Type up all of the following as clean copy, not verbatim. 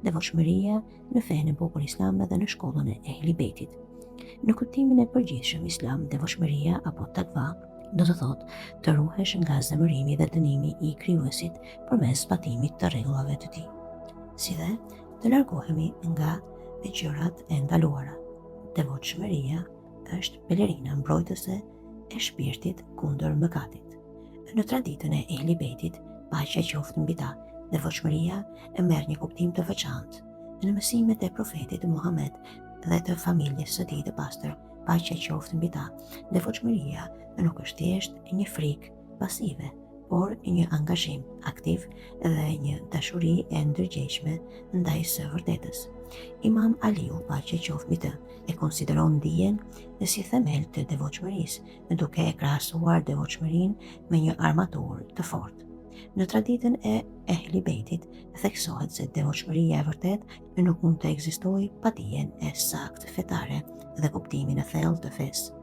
devotshmëria në fenë e bukur islame dhe në shkollën e Ehli Bejtit. Në kuptimin e përgjithshëm islam, devotshmëria apo takva do të thotë të ruhesh nga zemërimi dhe dënimi i krijuesit përmes zbatimit të rregullave të tij, si dhe të largohemi nga gjërat e ndaluara. Devotshmëria është pelerina mbrojtëse e shpirtit kundër mëkatit. Në traditën e Ehli Bejtit, paqja qoftë mbi ta, devotshmëria e merr një kuptim të veçantë. Në mësimet e profetit Muhammed dhe të familjes së tij të pastër, paqja qoftë mbi ta, devotshmëria nuk është thjesht një frikë pasive, por një angazhim aktiv dhe një dashuri e ndërgjegjshme ndaj së vërtetës. Imam Aliu, paqja qoftë mbi të, e konsideron dijen si themel të devotshmërisë, duke e krahasuar devotshmërinë me një armaturë të fortë. Në traditën e Ehli Bejtit theksohet se devotshmëria e vërtetë nuk mund të ekzistojë pa dijen e saktë fetare dhe kuptimin e thellë të fesë.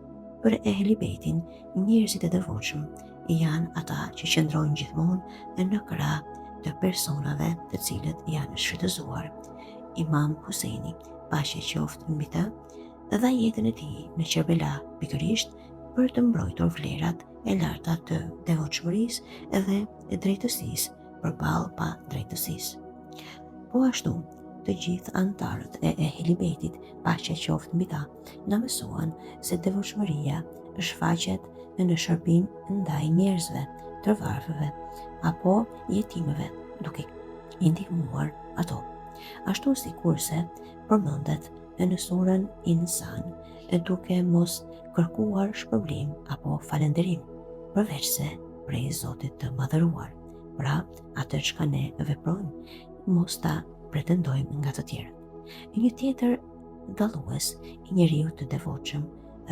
Për Ehli Bejtin, njerëzit e devotshëm janë ata që qëndrojnë gjithmonë në krah të personave të cilët janë shfrytëzuar. Imam Huseini, paqja qoftë mbi të, dha jetën e tij në Kerbela pikërisht për të mbrojtur vlerat e larta të devotshmërisë dhe drejtësisë përballë pa drejtësisë. Po ashtu, të gjithë anëtarët e Ehli Bejtit, paqja qoftë mbi ta, na mësuan se devotshmëria shfaqet në shërbim ndaj njerëzve, të varfëve apo jetimëve, duke i ndihmuar ato. Ashtu si kurse përmendet në surën Insan, duke mos kërkuar shpërblim apo falënderim, përveçse prej Zotit të madhëruar. Pra, atë çka ne veprojmë, mos ta pretendojmë nga të tjerët. Një tjetër dallues i njeriu të devotshëm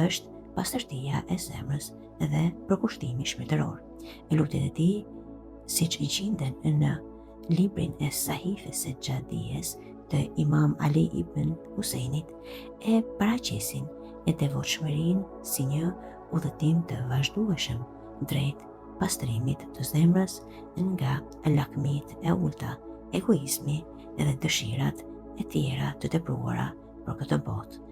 është pastërtia e zemrës dhe përkushtimi shpirtëror. Lutjet e tij, siç i gjinden në librin e Sahifes së Xhadijes të Imam Ali ibn Huseinit, e paraqesin e devotshmërinë si një udhëtim të vazhdueshëm drejt pastrimit të zemrës nga lakmit e ulta, egoizmi dhe dëshirat e tjera të tepruara për këtë botë.